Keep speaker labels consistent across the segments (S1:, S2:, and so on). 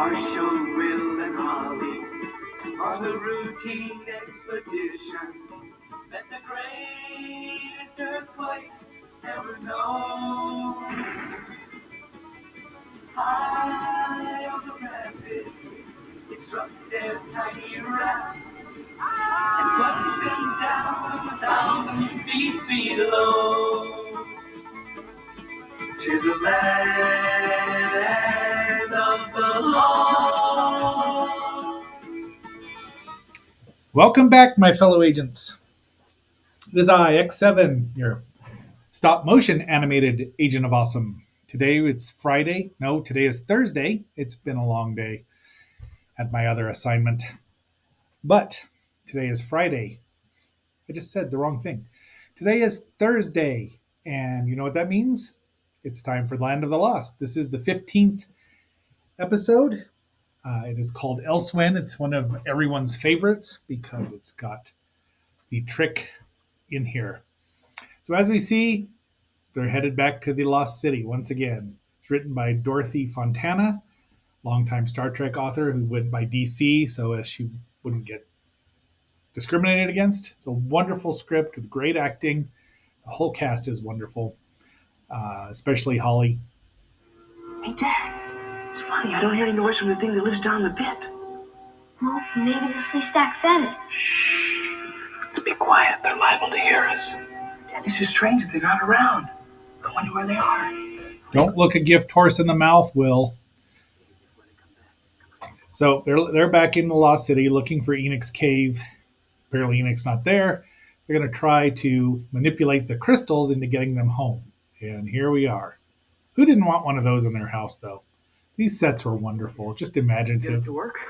S1: Marshall, Will, and Holly on the routine expedition that the greatest earthquake ever known. High on the rapids, it struck their tiny raft and plunged them down 1,000 feet below to the land of the lost.
S2: Welcome back, my fellow agents. It is I, X7, your stop motion animated agent of awesome. Today it's Friday. No, today is Thursday. It's been a long day at my other assignment. But today is Friday. I just said the wrong thing. Today is Thursday. And you know what that means? It's time for Land of the Lost. This is the 15th episode. It is called Elsewhen. It's one of everyone's favorites because it's got the trick in here. So as we see, they're headed back to the Lost City once again. It's written by Dorothy Fontana, longtime Star Trek author who went by DC so as she wouldn't get discriminated against. It's a wonderful script with great acting. The whole cast is wonderful, especially Holly.
S3: Hey, Dad. It's funny, I don't hear any noise from the thing that lives down in the pit.
S4: Well, maybe the Sleestak fed it.
S3: Shh. Let's be quiet. They're liable to hear us. Dad, this is strange that they're not around. I wonder where they are.
S2: Don't look a gift horse in the mouth, Will. So they're back in the Lost City looking for Enoch's cave. Apparently Enoch's not there. They're going to try to manipulate the crystals into getting them home. And here we are. Who didn't want one of those in their house, though? These sets were wonderful, just imaginative.
S3: Get it to work?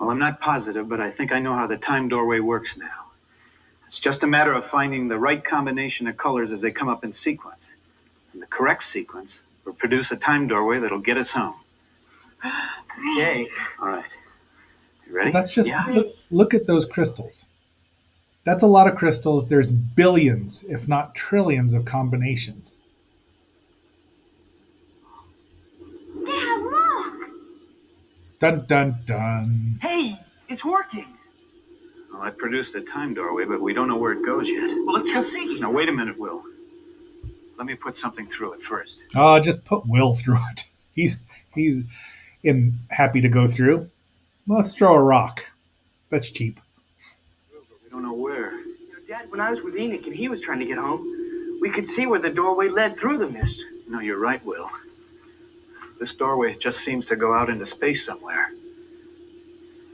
S5: Well, I'm not positive, but I think I know how the time doorway works now. It's just a matter of finding the right combination of colors as they come up in sequence. And the correct sequence will produce a time doorway that'll get us home.
S3: Okay.
S5: All right. You ready?
S2: That's just, look at those crystals. That's a lot of crystals. There's billions, if not trillions, of combinations.
S4: Dad, look!
S2: Dun, dun, dun.
S3: Hey, it's working.
S5: Well, I produced a time doorway, but we don't know where it goes yet.
S3: Well, let's go see.
S5: Now, wait a minute, Will. Let me put something through it first.
S2: Just put Will through it. He's happy to go through. Let's throw a rock. That's cheap.
S5: We don't know where.
S3: Dad, when I was with Enoch and he was trying to get home, we could see where the doorway led through the mist.
S5: No, you're right, Will. This doorway just seems to go out into space somewhere.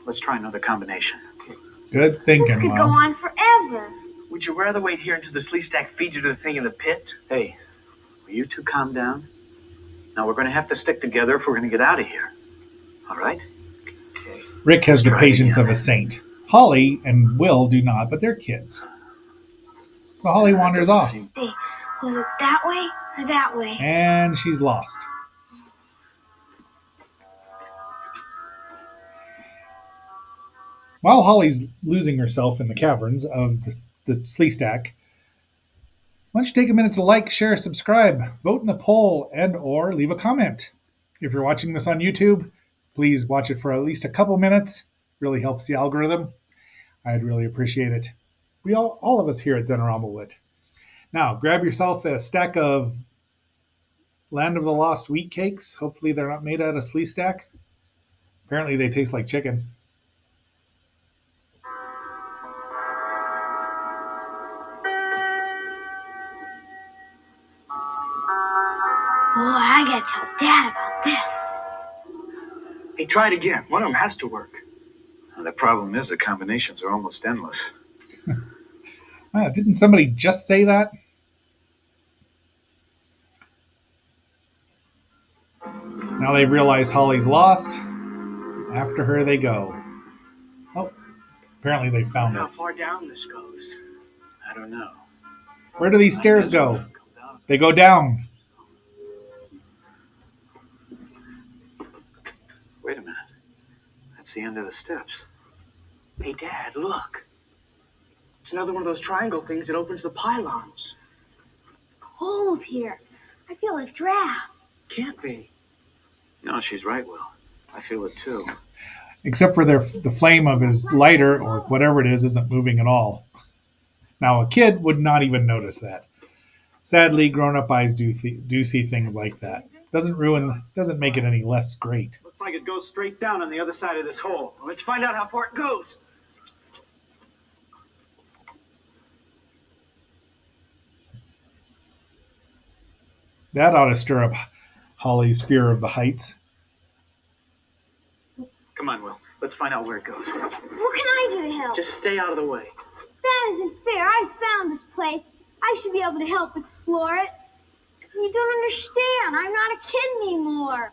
S5: Let's try another combination.
S3: Okay.
S2: Good thinking,
S4: This could
S2: Mom.
S4: go on forever.
S3: Would you rather wait here until the Sleestak feeds you to the thing in the pit?
S5: Hey, will you two calm down? Now, we're going to have to stick together if we're going to get out of here. All right?
S3: Okay.
S2: Rick has the
S5: Try it
S2: patience
S5: again.
S2: of a saint. Holly and Will do not, but they're kids. So Holly wanders off,
S4: See, was it that way or that way?
S2: and she's lost. While Holly's losing herself in the caverns of the Sleestak, why don't you take a minute to like, share, subscribe, vote in the poll, and or leave a comment. If you're watching this on YouTube, please watch it for at least a couple minutes. Really helps the algorithm. I'd really appreciate it. We all of us here at Zenorama would. Now, grab yourself a stack of Land of the Lost wheat cakes. Hopefully they're not made out of Sleestak. Apparently they taste like chicken.
S4: Boy, I gotta tell Dad about this.
S3: Hey, try it again. One of them has to work.
S5: Now, the problem is the combinations are almost endless.
S2: Didn't somebody just say that? Now they've realized Holly's lost. After her they go. Oh, apparently they found
S3: How
S2: it.
S3: far down this goes?
S5: I don't know.
S2: Where do these stairs go? They go down.
S5: Wait a minute. That's the end of the steps.
S3: Hey, Dad, look. It's another one of those triangle things that opens the pylons.
S4: Cold here. I feel like draft.
S3: Can't be.
S5: No, she's right, Will. I feel it too.
S2: Except for the flame of his lighter or whatever it is isn't moving at all. Now, a kid would not even notice that. Sadly, grown-up eyes do see things like that. Doesn't make it any less great.
S5: Looks like it goes straight down on the other side of this hole. Let's find out how far it goes.
S2: That ought to stir up Holly's fear of the heights.
S5: Come on, Will. Let's find out where it goes.
S4: What can I do to help?
S5: Just stay out of the way.
S4: That isn't fair. I found this place. I should be able to help explore it. You don't understand. I'm not a kid anymore.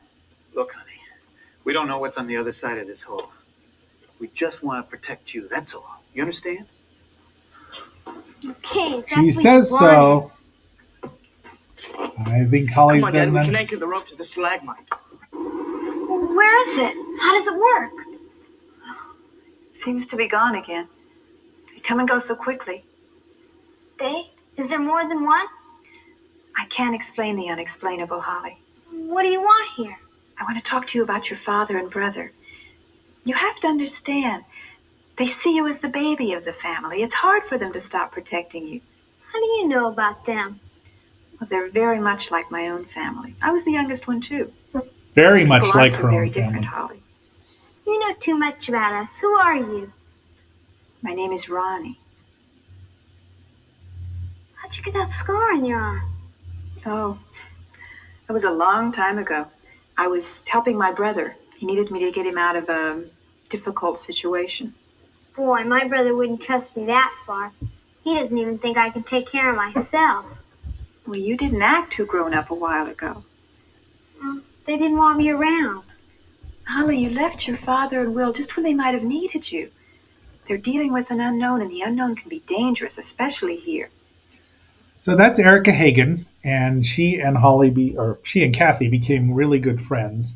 S5: Look, honey, we don't know what's on the other side of this hole. We just want to protect you, that's all. You understand?
S4: Okay, that's
S2: She
S4: what
S2: says
S4: you
S2: so. I think Holly's
S5: Come on, Dad,
S2: doesn't.
S5: we can anchor the rope to the stalagmite.
S4: wanted. Where is it? How does it work?
S6: Seems to be gone again. They come and go so quickly.
S4: They? Is there more than one?
S6: I can't explain the unexplainable, Holly.
S4: What do you want here?
S6: I want to talk to you about your father and brother. You have to understand. They see you as the baby of the family. It's hard for them to stop protecting you.
S4: How do you know about them?
S6: Well, they're very much like my own family. I was the youngest one, too.
S2: Very
S6: People
S2: much
S6: aren't
S2: like
S6: so
S2: her
S6: very
S2: own
S6: different,
S2: family.
S6: Holly.
S4: You know too much about us. Who are you?
S6: My name is Ronnie.
S4: How'd you get that scar on your arm?
S6: Oh, it was a long time ago. I was helping my brother. He needed me to get him out of a difficult situation.
S4: Boy, my brother wouldn't trust me that far. He doesn't even think I can take care of myself.
S6: Well, you didn't act too grown up a while ago.
S4: Well, they didn't want me around.
S6: Holly, you left your father and Will just when they might have needed you. They're dealing with an unknown, and the unknown can be dangerous, especially here.
S2: So that's Erica Hagen, and she and she and Kathy became really good friends.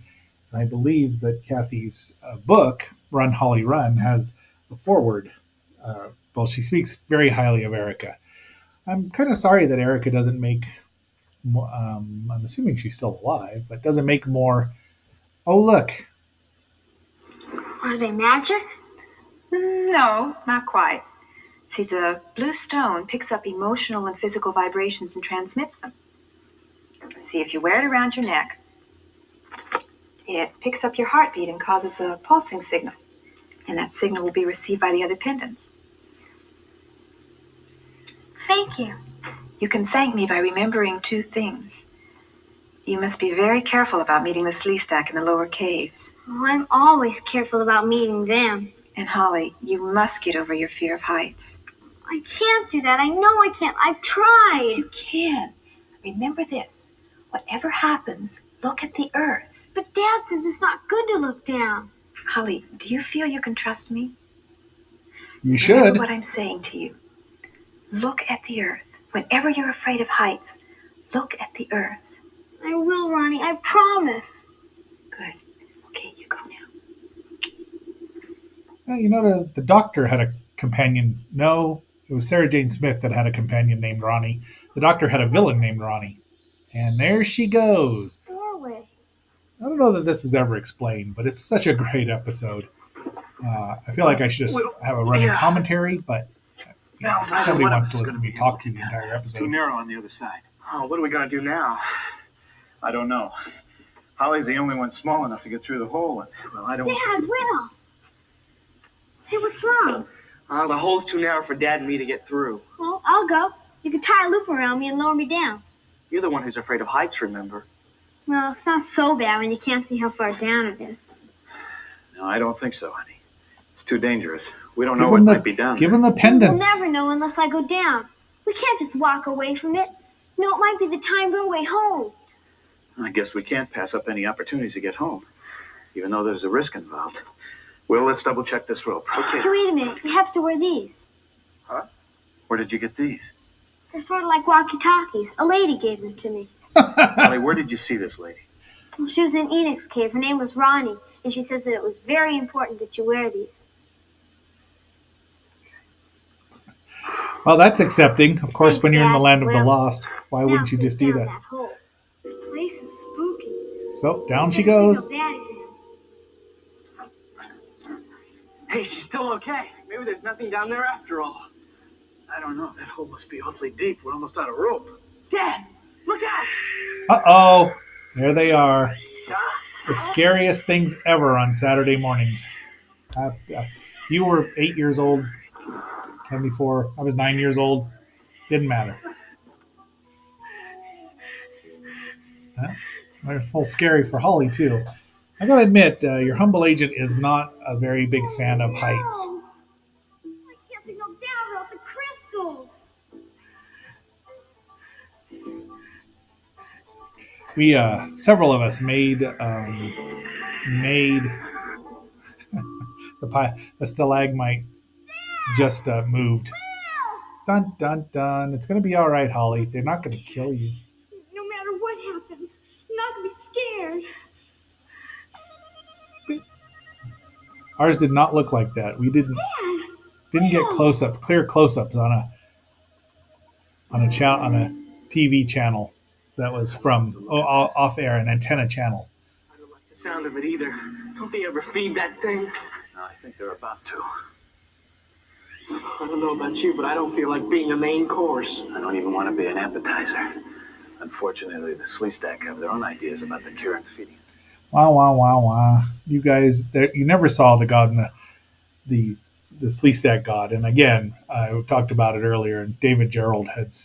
S2: And I believe that Kathy's book, Run Holly Run, has a foreword. Well, she speaks very highly of Erica. I'm kind of sorry that Erica doesn't make. I'm assuming she's still alive, but doesn't make more. Oh, look.
S4: Are they magic?
S6: No, not quite. See, the blue stone picks up emotional and physical vibrations and transmits them. See, if you wear it around your neck, it picks up your heartbeat and causes a pulsing signal. And that signal will be received by the other pendants.
S4: Thank you.
S6: You can thank me by remembering two things. You must be very careful about meeting the Sleestak in the lower caves.
S4: Oh, I'm always careful about meeting them.
S6: And Holly, you must get over your fear of heights.
S4: I can't do that. I know I can't. I've tried.
S6: You can. Remember this. Whatever happens, look at the earth.
S4: But Dad says it's not good to look down.
S6: Holly, do you feel you can trust me?
S2: You
S6: Remember
S2: should.
S6: what I'm saying to you. Look at the earth. Whenever you're afraid of heights, look at the earth.
S4: I will, Ronnie. I promise.
S6: Good. Okay, you go now.
S2: The doctor had a companion. No, it was Sarah Jane Smith that had a companion named Ronnie. The doctor had a villain named Ronnie. And there she goes.
S4: Doorway.
S2: I don't know that this is ever explained, but it's such a great episode. I feel like I should just have a running commentary, but nobody wants to listen to me talk to the entire
S5: It's too
S2: episode.
S5: narrow on the other side.
S3: Oh, what are we going to do now?
S5: I don't know. Holly's the only one small enough to get through the hole. And, well, I don't.
S4: Dad, Will. Hey, what's wrong?
S3: The hole's too narrow for Dad and me to get through.
S4: Well, I'll go. You can tie a loop around me and lower me down.
S3: You're the one who's afraid of heights, remember?
S4: Well, it's not so bad when you can't see how far down it is.
S5: No, I don't think so, honey. It's too dangerous. We don't know what might be down
S2: Give
S5: there.
S2: him the pendants.
S4: We'll never know unless I go down. We can't just walk away from it. No, it might be the time way home.
S5: I guess we can't pass up any opportunities to get home, even though there's a risk involved. Well, let's double check this rope.
S3: Okay.
S4: Hey, wait a minute. We have to wear these.
S5: Where did you get these?
S4: They're sort of like walkie-talkies. A lady gave them to me.
S5: Holly, where did you see this lady?
S4: Well, she was in Enoch's cave. Her name was Ronnie, and she says that it was very important that you wear these.
S2: Well, that's accepting. Of course,
S4: Thanks,
S2: when you're in the
S4: Dad.
S2: land of the
S4: Well,
S2: lost, why
S4: Now
S2: wouldn't you
S4: face
S2: just do
S4: down
S2: that?
S4: hole. This place is spooky.
S2: So down she
S4: Never
S2: goes.
S4: seen no Dad again.
S3: Hey, she's still okay. Maybe there's nothing down there after all.
S5: I don't know. That hole must be awfully deep. We're almost out of rope.
S3: Dad, look out!
S2: Uh-oh. There they are. The scariest things ever on Saturday mornings. You were 8 years old. 74. I was 9 years old. Didn't matter. Huh? They're a little scary for Holly, too. I gotta admit, your humble agent is not a very big fan of heights.
S4: No! I can't signal down without the crystals.
S2: We, several of us made the stalagmite just moved. Dun dun dun. It's gonna be all right, Holly. They're not gonna kill you.
S4: No matter what happens, I'm not gonna be scared.
S2: Ours did not look like that. We didn't get clear close-ups on a TV channel that was from off air, an antenna channel.
S3: I don't like the sound of it either. Don't they ever feed that thing?
S5: No, I think they're about to.
S3: I don't know about you, but I don't feel like being a main course.
S5: I don't even want to be an appetizer. Unfortunately, the Sleestak have their own ideas about the care and feeding.
S2: Wow, wow, wow, wow. You guys, you never saw the god in the Sleestak god. And again, I talked about it earlier, and David Gerald had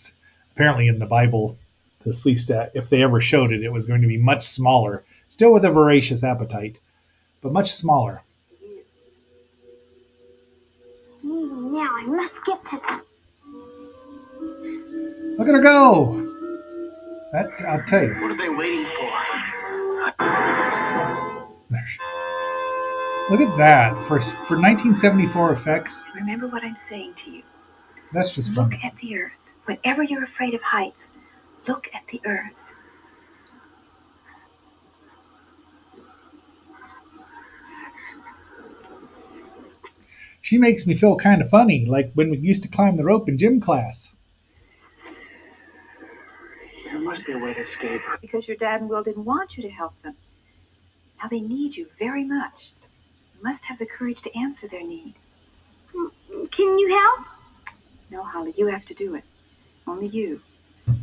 S2: apparently in the Bible, the Sleestak, if they ever showed it, it was going to be much smaller, still with a voracious appetite, but much smaller.
S4: Now I must get to them.
S2: Look at her go! That, I'll tell you.
S3: What are they waiting for?
S2: Look at that. For 1974 effects,
S6: Remember what I'm saying to you.
S2: that's just
S6: Look
S2: wonderful.
S6: at the earth. Whenever you're afraid of heights, look at the earth.
S2: She makes me feel kind of funny, like when we used to climb the rope in gym class.
S3: There must be a way to escape.
S6: Because your dad and Will didn't want you to help them. Now they need you very much. You must have the courage to answer their need.
S4: Can you help?
S6: No, Holly, you have to do it. Only you.
S4: But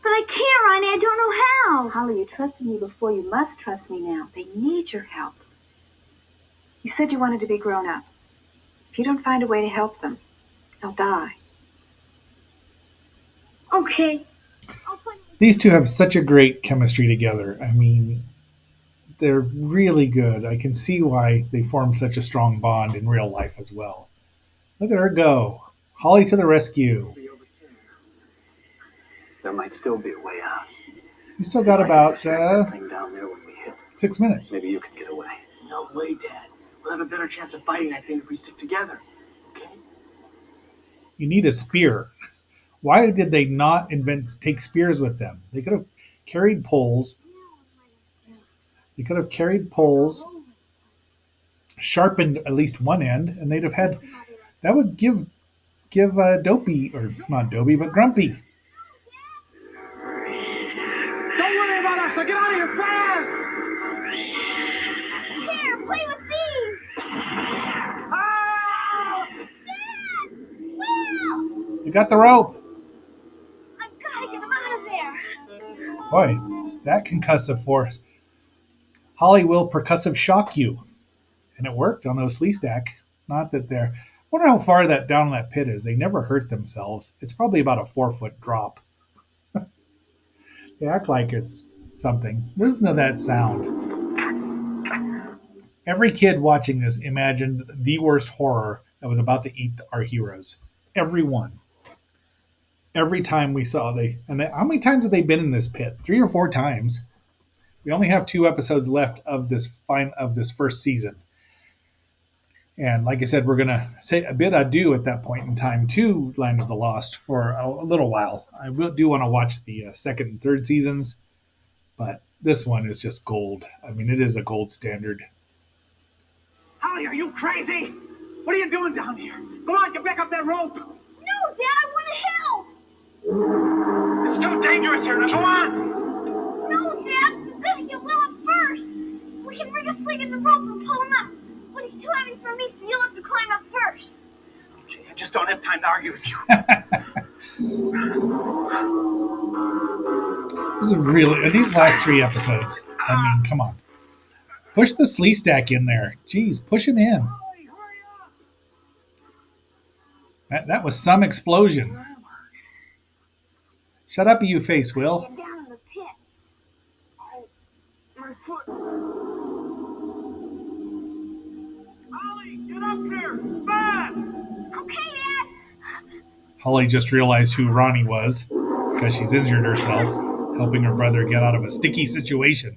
S4: I can't, Ronnie. I don't know how.
S6: Holly, you trusted me before. You must trust me now. They need your help. You said you wanted to be grown up. If you don't find a way to help them, they'll die.
S4: Okay.
S2: These two have such a great chemistry together. I mean, they're really good. I can see why they formed such a strong bond in real life as well. Look at her go. Holly to the rescue.
S5: There might still be a way out.
S2: You still got about
S5: Thing down there when we hit.
S2: 6 minutes.
S5: Maybe you can get away.
S3: No way, Dad. We'll have a better chance of fighting that thing if we stick together. Okay?
S2: You need a spear. Why did they not take spears with them? They could have carried poles. They could have carried poles, sharpened at least one end, and they'd have had. That would give Dopey, or not Dopey, but Grumpy.
S3: Don't worry about us. Now get out of here fast!
S4: Here, play with these.
S3: Ah!
S4: Dad! Will!
S2: You got the rope.
S4: I've got to get him out of there.
S2: Boy, that concussive force. Holly will percussive shock you. And it worked on those Sleestak. Not that they're. I wonder how far that down that pit is. They never hurt themselves. It's probably about a 4-foot drop. They act like it's something. Listen to that sound. Every kid watching this imagined the worst horror that was about to eat our heroes. Everyone. Every time we saw how many times have they been in this pit? 3 or 4 times. We only have 2 episodes left of this first season. And like I said, we're going to say a bit adieu at that point in time to Land of the Lost for a little while. I do want to watch the second and third seasons, but this one is just gold. I mean, it is a gold standard.
S3: Holly, are you crazy? What are you doing down here? Come on, get back up that rope.
S4: No, Dad, I want to help.
S3: It's too dangerous here. Now go on.
S4: No, Dad, we've got to get Will up first. We can rig a sling in the rope and pull him up. But he's too heavy for me, so you'll have to climb
S5: time to argue with you.
S2: This is really these last 3 episodes. I mean, come on. Push the Sleestak in there. Jeez, push him in. That was some explosion. Shut up, you face, Will.
S4: Get down in the pit.
S1: Oh, my foot. Ollie, get up here, fast!
S4: Okay, Dad.
S2: Holly just realized who Ronnie was because she's injured herself, helping her brother get out of a sticky situation.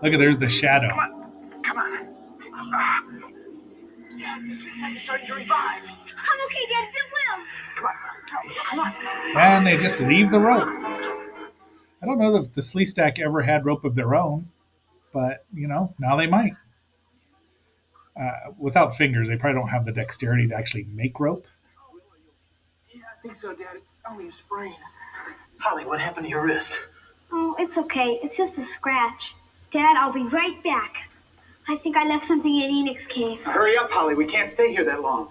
S2: Look at there's the shadow.
S5: Come on.
S1: Dad, the Sleestak is starting to revive.
S4: I'm okay, Dad. It will.
S5: Come on.
S2: And they just leave the rope. I don't know if the Sleestak ever had rope of their own, but, now they might. Without fingers, they probably don't have the dexterity to actually make rope.
S1: Yeah, I think so, Dad. It's only a sprain.
S5: Holly, what happened to your wrist?
S4: Oh, it's okay. It's just a scratch. Dad, I'll be right back. I think I left something in Enoch's cave.
S5: Hurry up, Holly. We can't stay here that long.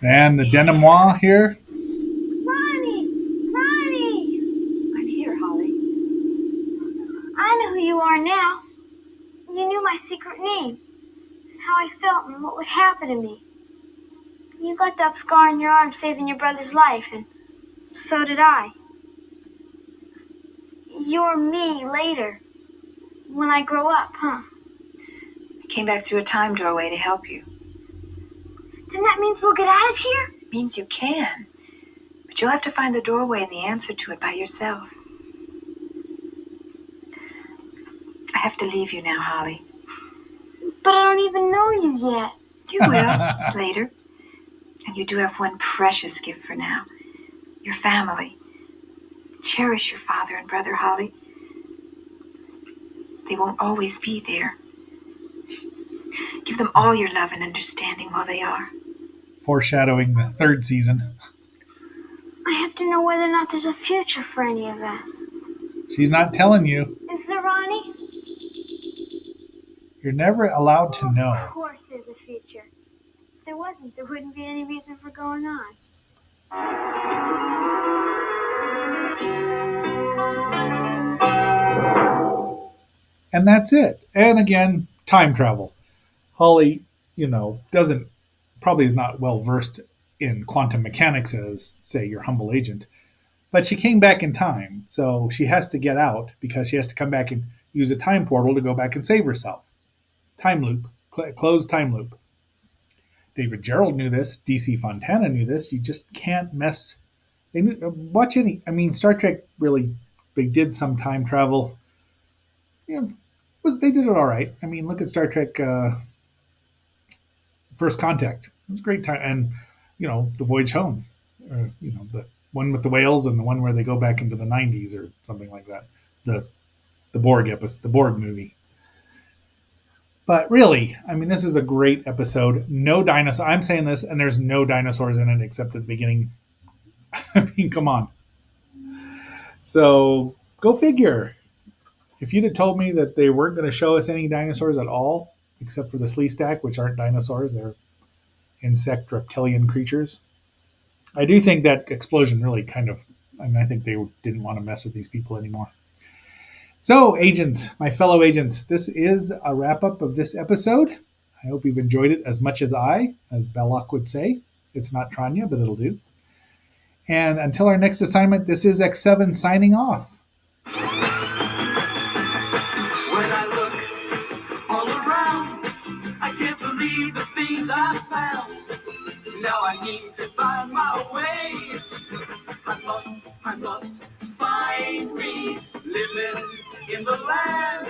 S2: And the denouement here.
S4: Ronnie! Ronnie!
S6: I'm here, Holly.
S4: I know who you are now. You knew my secret name, and how I felt and what would happen to me. You got that scar on your arm saving your brother's life, and so did I. You're me later, when I grow up, huh?
S6: I came back through a time doorway to help you.
S4: Then that means we'll get out of here?
S6: It means you can. But you'll have to find the doorway and the answer to it by yourself. I have to leave you now, Holly.
S4: But I don't even know you yet.
S6: You will, later. And you do have one precious gift for now. Your family. Cherish your father and brother, Holly. They won't always be there. Give them all your love and understanding while they are.
S2: Foreshadowing the 3rd season.
S4: I have to know whether or not there's a future for any of us.
S2: She's not telling you.
S4: Is there, Ronnie?
S2: You're never allowed to
S4: Of
S2: know.
S4: course there's a future. If there wasn't, there wouldn't be any reason for going on.
S2: And that's it. And again, time travel. Holly, probably is not well versed in quantum mechanics as, say, your humble agent. But she came back in time, so she has to get out because she has to come back and use a time portal to go back and save herself. Time loop, closed time loop. David Gerald knew this. DC Fontana knew this. You just can't mess. Star Trek really, they did some time travel. They did it all right. Look at Star Trek First Contact. It was a great time. And, The Voyage Home. The one with the whales and the one where they go back into the 90s or something like that. The Borg episode, the Borg movie. But really, this is a great episode. No dinosaur. I'm saying this, and there's no dinosaurs in it except at the beginning. Come on. So, go figure. If you'd have told me that they weren't going to show us any dinosaurs at all, except for the Sleestak, which aren't dinosaurs, they're insect reptilian creatures. I do think that explosion really I think they didn't want to mess with these people anymore. So, agents, my fellow agents, this is a wrap-up of this episode. I hope you've enjoyed it as much as as Belloc would say. It's not Tranya, but it'll do. And until our next assignment, this is X7 signing off.
S1: When I look all around, I can't believe the things I found. Now I need to find my way. I must find me living in the land